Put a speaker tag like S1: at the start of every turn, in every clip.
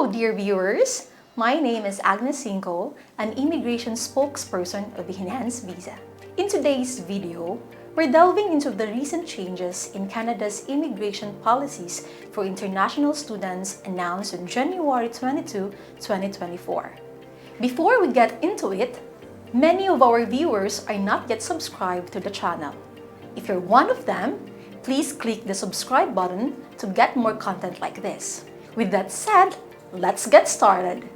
S1: Hello, dear viewers! My name is Agnes Cinco, an immigration spokesperson of the Enhanced Visa. In today's video, we're delving into the recent changes in Canada's immigration policies for international students announced on January 22, 2024. Before we get into it, many of our viewers are not yet subscribed to the channel. If you're one of them, please click the subscribe button to get more content like this. With that said, let's get started.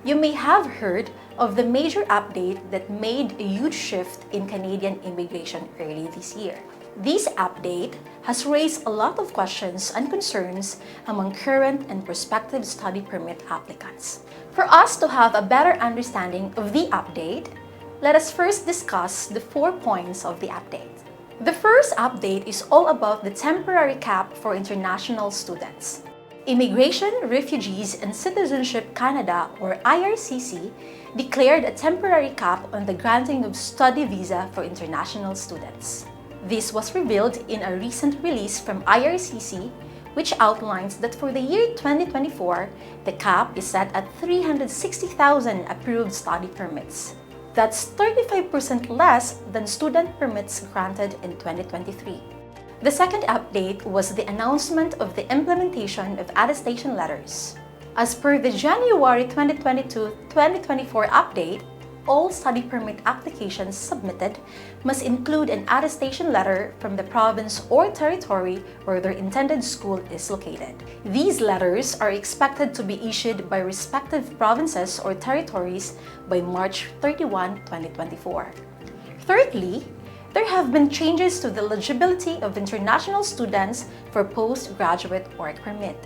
S1: You may have heard of the major update that made a huge shift in Canadian immigration early this year. This update has raised a lot of questions and concerns among current and prospective study permit applicants. For us to have a better understanding of the update, let us first discuss the 4 points of the update. The first update is all about the temporary cap for international students. Immigration, Refugees and Citizenship Canada, or IRCC, declared a temporary cap on the granting of study visa for international students. This was revealed in a recent release from IRCC, which outlines that for the year 2024, the cap is set at 360,000 approved study permits. That's 35% less than student permits granted in 2023. The second update was the announcement of the implementation of attestation letters. As per the January 2022-2024 update, all study permit applications submitted must include an attestation letter from the province or territory where their intended school is located. These letters are expected to be issued by respective provinces or territories by March 31, 2024. Thirdly, there have been changes to the eligibility of international students for postgraduate work permit.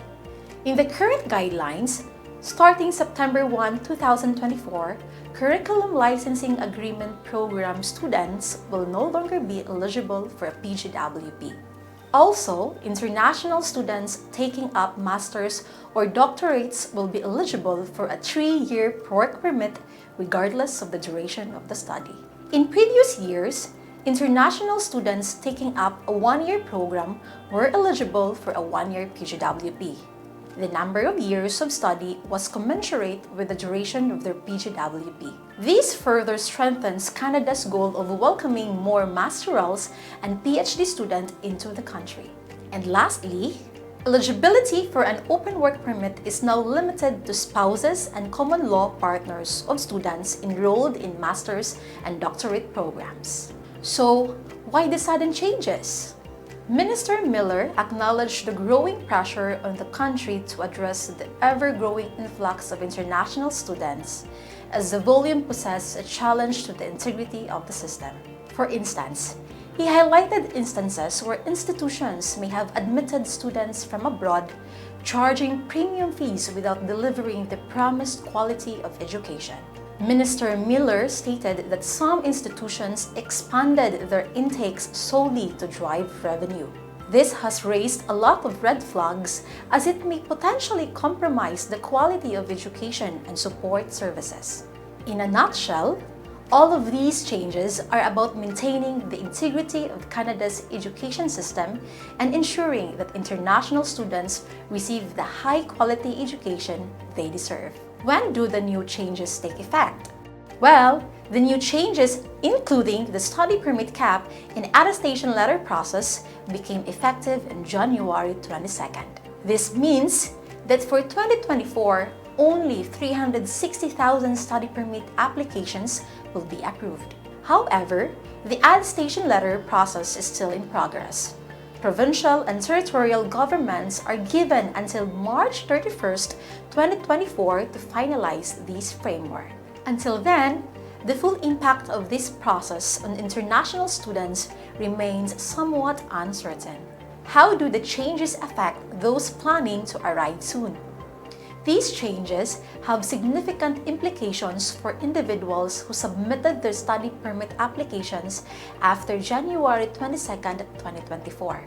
S1: In the current guidelines, starting September 1, 2024, Curriculum Licensing Agreement Program students will no longer be eligible for a PGWP. Also, international students taking up master's or doctorates will be eligible for a 3-year work permit regardless of the duration of the study. In previous years, international students taking up a 1-year program were eligible for a 1-year PGWP. The number of years of study was commensurate with the duration of their PGWP. This further strengthens Canada's goal of welcoming more masterals and PhD students into the country. And lastly, eligibility for an open work permit is now limited to spouses and common law partners of students enrolled in master's and doctorate programs. So, why the sudden changes? Minister Miller acknowledged the growing pressure on the country to address the ever-growing influx of international students, as the volume poses a challenge to the integrity of the system. For instance, he highlighted instances where institutions may have admitted students from abroad, charging premium fees without delivering the promised quality of education. Minister Miller stated that some institutions expanded their intakes solely to drive revenue. This has raised a lot of red flags as it may potentially compromise the quality of education and support services. In a nutshell, all of these changes are about maintaining the integrity of Canada's education system and ensuring that international students receive the high-quality education they deserve. When do the new changes take effect? Well, the new changes, including the study permit cap and attestation letter process, became effective on January 22nd. This means that for 2024, only 360,000 study permit applications will be approved. However, the attestation letter process is still in progress. Provincial and territorial governments are given until March 31st, 2024 to finalize this framework. Until then, the full impact of this process on international students remains somewhat uncertain. How do the changes affect those planning to arrive soon? These changes have significant implications for individuals who submitted their study permit applications after January 22, 2024.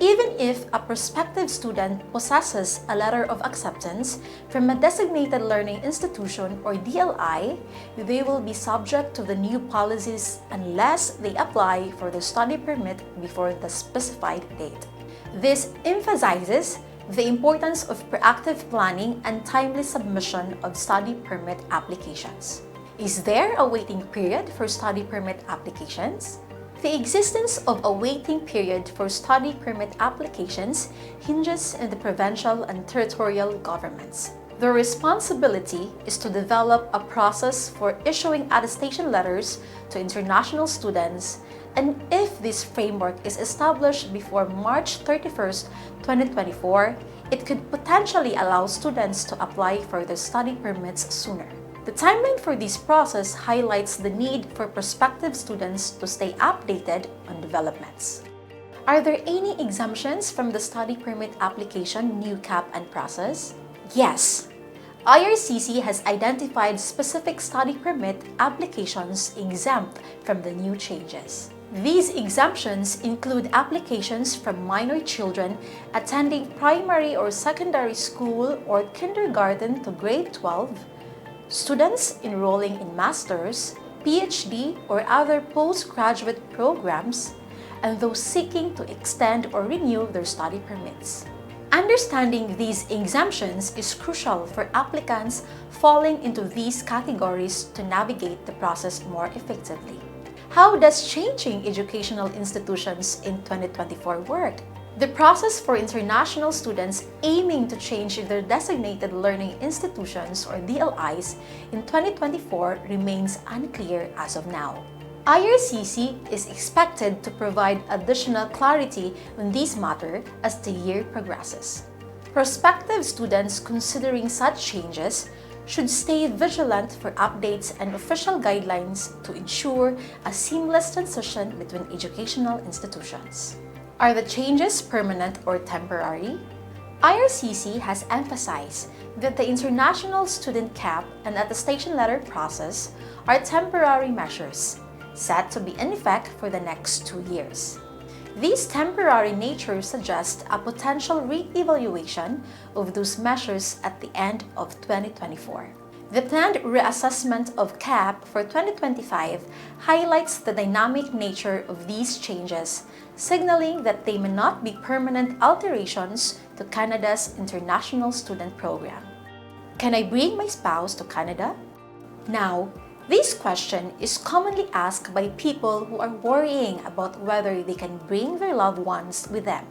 S1: Even if a prospective student possesses a letter of acceptance from a designated learning institution or DLI, they will be subject to the new policies unless they apply for the study permit before the specified date. This emphasizes the importance of proactive planning and timely submission of study permit applications. Is there a waiting period for study permit applications? The existence of a waiting period for study permit applications hinges on the provincial and territorial governments. Their responsibility is to develop a process for issuing attestation letters to international students, and if this framework is established before March 31st, 2024, it could potentially allow students to apply for their study permits sooner. The timeline for this process highlights the need for prospective students to stay updated on developments. Are there any exemptions from the study permit application new cap and process? Yes. IRCC has identified specific study permit applications exempt from the new changes. These exemptions include applications from minor children attending primary or secondary school or kindergarten to grade 12, students enrolling in master's, PhD, or other postgraduate programs, and those seeking to extend or renew their study permits. Understanding these exemptions is crucial for applicants falling into these categories to navigate the process more effectively. How does changing educational institutions in 2024 work? The process for international students aiming to change their designated learning institutions or DLIs in 2024 remains unclear as of now. IRCC is expected to provide additional clarity on this matter as the year progresses. Prospective students considering such changes should stay vigilant for updates and official guidelines to ensure a seamless transition between educational institutions. Are the changes permanent or temporary? IRCC has emphasized that the international student cap and attestation letter process are temporary measures set to be in effect for the next 2 years. This temporary nature suggests a potential re-evaluation of those measures at the end of 2024. The planned reassessment of CAP for 2025 highlights the dynamic nature of these changes, signaling that they may not be permanent alterations to Canada's international student program. Can I bring my spouse to Canada? Now, this question is commonly asked by people who are worrying about whether they can bring their loved ones with them.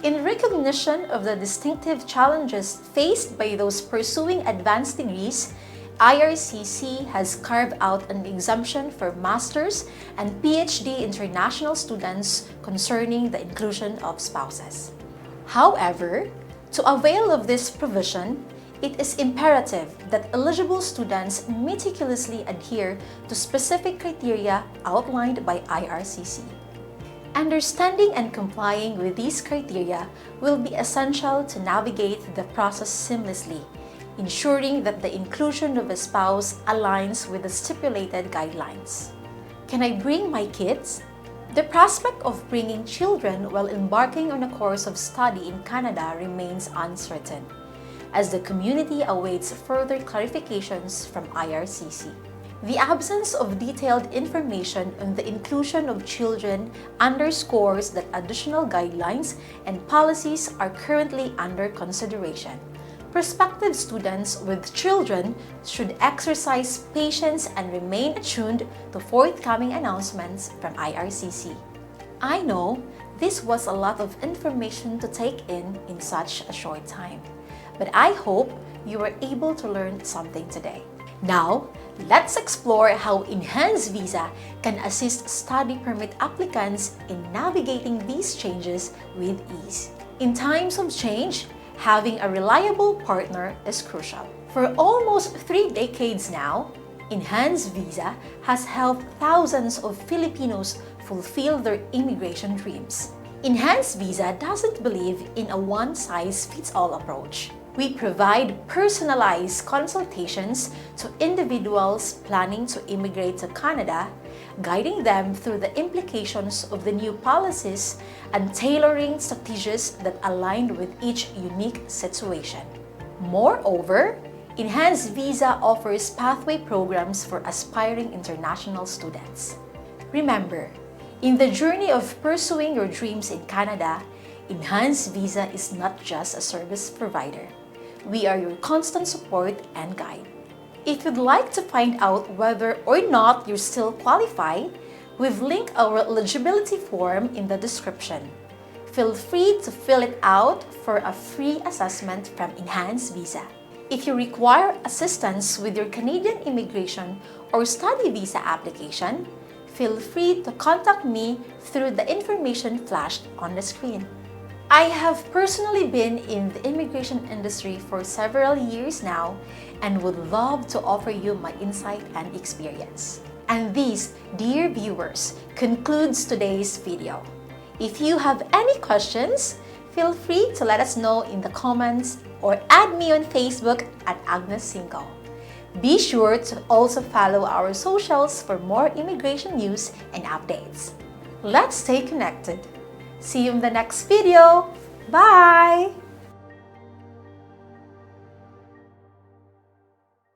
S1: In recognition of the distinctive challenges faced by those pursuing advanced degrees, IRCC has carved out an exemption for master's and PhD international students concerning the inclusion of spouses. However, to avail of this provision, it is imperative that eligible students meticulously adhere to specific criteria outlined by IRCC. Understanding and complying with these criteria will be essential to navigate the process seamlessly, ensuring that the inclusion of a spouse aligns with the stipulated guidelines. Can I bring my kids? The prospect of bringing children while embarking on a course of study in Canada remains uncertain, as the community awaits further clarifications from IRCC. The absence of detailed information on the inclusion of children underscores that additional guidelines and policies are currently under consideration. Prospective students with children should exercise patience and remain attuned to forthcoming announcements from IRCC. I know this was a lot of information to take in such a short time, but I hope you were able to learn something today. Now, let's explore how Enhanced Visa can assist study permit applicants in navigating these changes with ease. In times of change, having a reliable partner is crucial. For almost 3 decades now, Enhanced Visa has helped thousands of Filipinos fulfill their immigration dreams. Enhanced Visa doesn't believe in a one-size-fits-all approach. We provide personalized consultations to individuals planning to immigrate to Canada, guiding them through the implications of the new policies and tailoring strategies that align with each unique situation. Moreover, Enhanced Visa offers pathway programs for aspiring international students. Remember, in the journey of pursuing your dreams in Canada, Enhanced Visa is not just a service provider. We are your constant support and guide. If you'd like to find out whether or not you still qualify, we've linked our eligibility form in the description. Feel free to fill it out for a free assessment from Enhanced Visa. If you require assistance with your Canadian immigration or study visa application, feel free to contact me through the information flashed on the screen. I have personally been in the immigration industry for several years now and would love to offer you my insight and experience. And this, dear viewers, concludes today's video. If you have any questions, feel free to let us know in the comments or add me on Facebook at Agnes Cinco. Be sure to also follow our socials for more immigration news and updates. Let's stay connected. See you in the next video. Bye!